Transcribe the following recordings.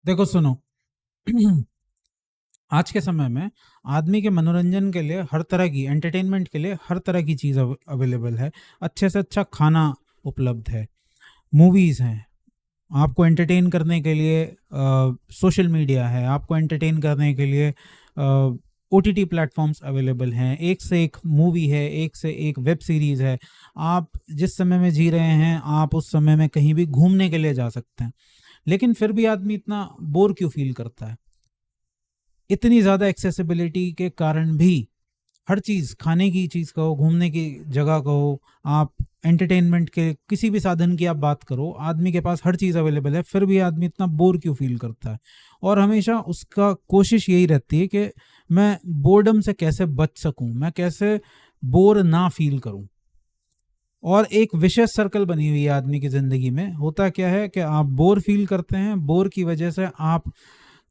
देखो सुनो। आज के समय में आदमी के मनोरंजन के लिए हर तरह की एंटरटेनमेंट के लिए हर तरह की चीज़ अवेलेबल है। अच्छे से अच्छा खाना उपलब्ध है, मूवीज़ हैं, आपको एंटरटेन करने के लिए सोशल मीडिया है, आपको एंटरटेन करने के लिए ओटीटी प्लेटफॉर्म्स अवेलेबल हैं, एक से एक मूवी है, एक से एक वेब सीरीज़ है। आप जिस समय में जी रहे हैं आप उस समय में कहीं भी घूमने के लिए जा सकते हैं, लेकिन फिर भी आदमी इतना बोर क्यों फील करता है? इतनी ज़्यादा एक्सेसिबिलिटी के कारण भी हर चीज़, खाने की चीज़ कहो, घूमने की जगह कहो, आप एंटरटेनमेंट के किसी भी साधन की आप बात करो, आदमी के पास हर चीज़ अवेलेबल है, फिर भी आदमी इतना बोर क्यों फील करता है? और हमेशा उसका कोशिश यही रहती है कि मैं बोर्डम से कैसे बच सकूं, मैं कैसे बोर ना फील करूं। और एक विशेष सर्कल बनी हुई है आदमी की ज़िंदगी में। होता क्या है कि आप बोर फील करते हैं, बोर की वजह से आप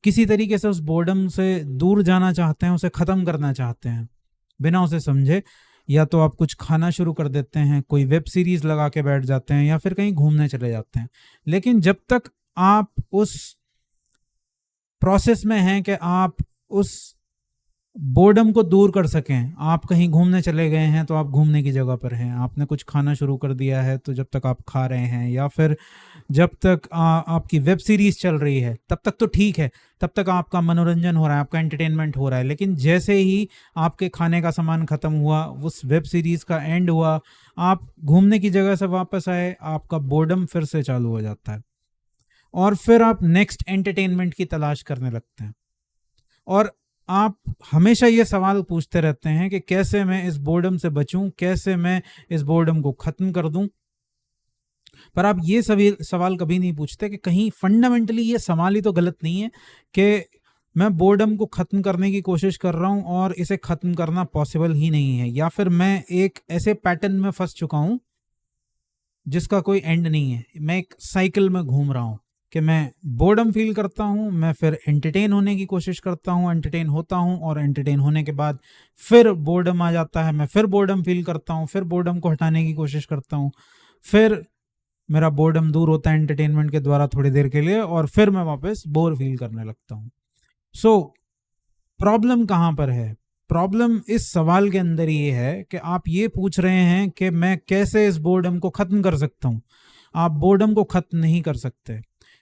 किसी तरीके से उस बोर्डम से दूर जाना चाहते हैं, उसे ख़त्म करना चाहते हैं बिना उसे समझे। या तो आप कुछ खाना शुरू कर देते हैं, कोई वेब सीरीज़ लगा के बैठ जाते हैं, या फिर कहीं घूमने चले जाते हैं। लेकिन जब तक आप उस प्रोसेस में हैं कि आप उस बोर्डम को दूर कर सकें, आप कहीं घूमने चले गए हैं तो आप घूमने की जगह पर हैं, आपने कुछ खाना शुरू कर दिया है तो जब तक आप खा रहे हैं, या फिर जब तक आपकी वेब सीरीज चल रही है तब तक तो ठीक है, तब तक आपका मनोरंजन हो रहा है, आपका एंटरटेनमेंट हो रहा है। लेकिन जैसे ही आपके खाने का सामान ख़त्म हुआ, उस वेब सीरीज़ का एंड हुआ, आप घूमने की जगह से वापस आए, आपका बोर्डम फिर से चालू हो जाता है और फिर आप नेक्स्ट एंटरटेनमेंट की तलाश करने लगते हैं। और आप हमेशा ये सवाल पूछते रहते हैं कि कैसे मैं इस बोर्डम से बचूं, कैसे मैं इस बोर्डम को ख़त्म कर दूं। पर आप ये सभी सवाल कभी नहीं पूछते कि कहीं फंडामेंटली ये सवाल ही तो गलत नहीं है कि मैं बोर्डम को ख़त्म करने की कोशिश कर रहा हूं और इसे ख़त्म करना पॉसिबल ही नहीं है, या फिर मैं एक ऐसे पैटर्न में फंस चुका हूं जिसका कोई एंड नहीं है। मैं एक साइकिल में घूम रहा हूं कि मैं बोर्डम फील करता हूं, मैं फिर एंटरटेन होने की कोशिश करता हूं, एंटरटेन होता हूं, और एंटरटेन होने के बाद फिर बोर्डम आ जाता है, मैं फिर बोर्डम फील करता हूं, फिर बोर्डम को हटाने की कोशिश करता हूं, फिर मेरा बोर्डम दूर होता है एंटरटेनमेंट के द्वारा थोड़ी देर के लिए, और फिर मैं वापस बोर फील करने लगता हूँ। सो प्रॉब्लम कहाँ पर है? प्रॉब्लम इस सवाल के अंदर ये है कि आप ये पूछ रहे हैं कि मैं कैसे इस बोर्डम को ख़त्म कर सकता हूँ। आप बोर्डम को ख़त्म नहीं कर सकते,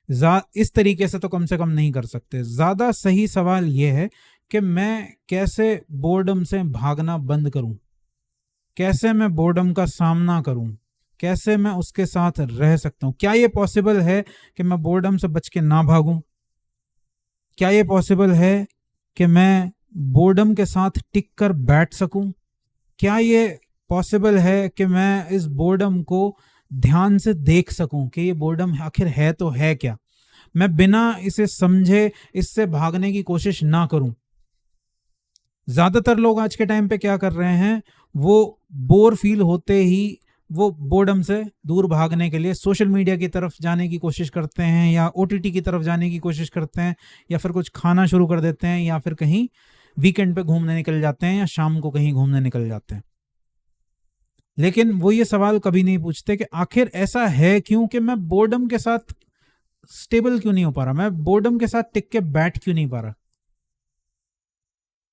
इस तरीके से तो कम से कम नहीं कर सकते। ज़्यादा सही सवाल ये है कि मैं कैसे बोर्डम से भागना बंद करूँ, कैसे मैं बोर्डम का सामना करूं, कैसे मैं उसके साथ रह सकता हूं। क्या ये पॉसिबल है कि मैं बोर्डम से बच के ना भागूं? क्या ये पॉसिबल है कि मैं बोर्डम के साथ टिक कर बैठ सकूं? क्या ये पॉसिबल है कि मैं इस बोर्डम को ध्यान से देख सकूं कि ये बोर्डम आखिर है तो है क्या? मैं बिना इसे समझे इससे भागने की कोशिश ना करूं। ज़्यादातर लोग आज के टाइम पे क्या कर रहे हैं, वो बोर फील होते ही वो बोर्डम से दूर भागने के लिए सोशल मीडिया की तरफ जाने की कोशिश करते हैं, या ओटीटी की तरफ जाने की कोशिश करते हैं, या फिर कुछ खाना शुरू कर देते हैं, या फिर कहीं वीकेंड पे घूमने निकल जाते हैं, या शाम को कहीं घूमने निकल जाते हैं। लेकिन वो ये सवाल कभी नहीं पूछते कि आखिर ऐसा है क्यों कि मैं बोर्डम के साथ स्टेबल क्यों नहीं हो पा रहा, मैं बोर्डम के साथ टिक के बैठ क्यों नहीं पा रहा।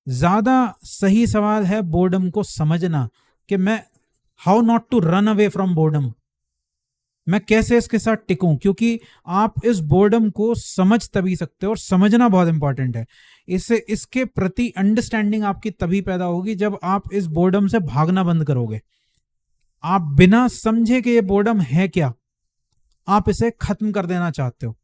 ज्यादा सही सवाल है बोर्डम को समझना, कि मैं how not to run away from boredom, मैं कैसे इसके साथ टिकूं। क्योंकि आप इस बोर्डम को समझ तभी सकते हो, और समझना बहुत इंपॉर्टेंट है। इससे इसके प्रति अंडरस्टैंडिंग आपकी तभी पैदा होगी जब आप इस बोर्डम से भागना बंद करोगे। आप बिना समझे कि ये बोर्डम है क्या, आप इसे खत्म कर देना चाहते हो।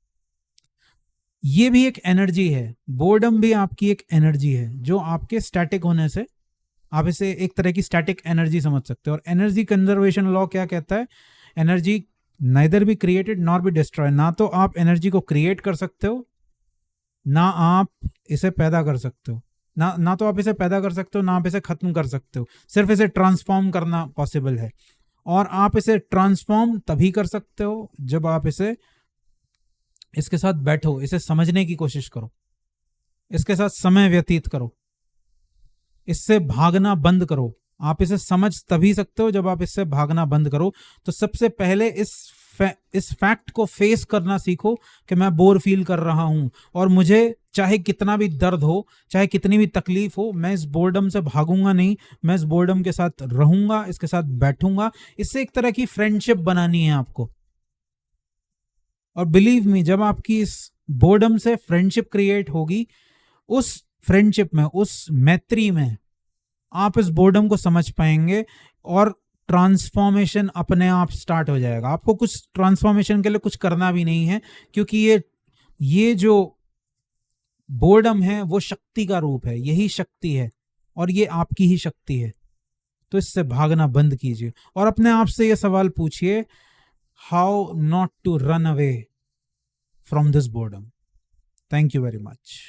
ये भी एक एनर्जी है, बोर्डम भी आपकी एक एनर्जी है जो आपके स्टैटिक होने से, आप इसे एक तरह की स्टैटिक एनर्जी समझ सकते हो। और एनर्जी कंजर्वेशन लॉ क्या कहता है? Energy neither be created nor be destroy. ना तो आप एनर्जी को क्रिएट कर सकते हो, ना आप इसे पैदा कर सकते हो। ना तो आप इसे पैदा कर सकते हो, ना आप इसे खत्म कर सकते हो। सिर्फ इसे ट्रांसफॉर्म करना पॉसिबल है, और आप इसे ट्रांसफॉर्म तभी कर सकते हो जब आप इसके साथ बैठो, इसे समझने की कोशिश करो, इसके साथ समय व्यतीत करो, इससे भागना बंद करो। आप इसे समझ तभी सकते हो जब आप इससे भागना बंद करो। तो सबसे पहले इस इस फैक्ट को फेस करना सीखो कि मैं बोर फील कर रहा हूं और मुझे चाहे कितना भी दर्द हो, चाहे कितनी भी तकलीफ हो, मैं इस बोर्डम से भागूंगा नहीं, मैं इस बोर्डम के साथ रहूंगा, इसके साथ बैठूंगा। इससे एक तरह की फ्रेंडशिप बनानी है आपको। और बिलीव मी, जब आपकी इस बोर्डम से फ्रेंडशिप क्रिएट होगी, उस फ्रेंडशिप में, उस मैत्री में आप इस बोर्डम को समझ पाएंगे और ट्रांसफॉर्मेशन अपने आप स्टार्ट हो जाएगा। आपको कुछ ट्रांसफॉर्मेशन के लिए कुछ करना भी नहीं है, क्योंकि ये जो बोर्डम है वो शक्ति का रूप है, यही शक्ति है और ये आपकी ही शक्ति है। तो इससे भागना बंद कीजिए और अपने आप से ये सवाल पूछिए, how not to run away from this boredom. Thank you very much.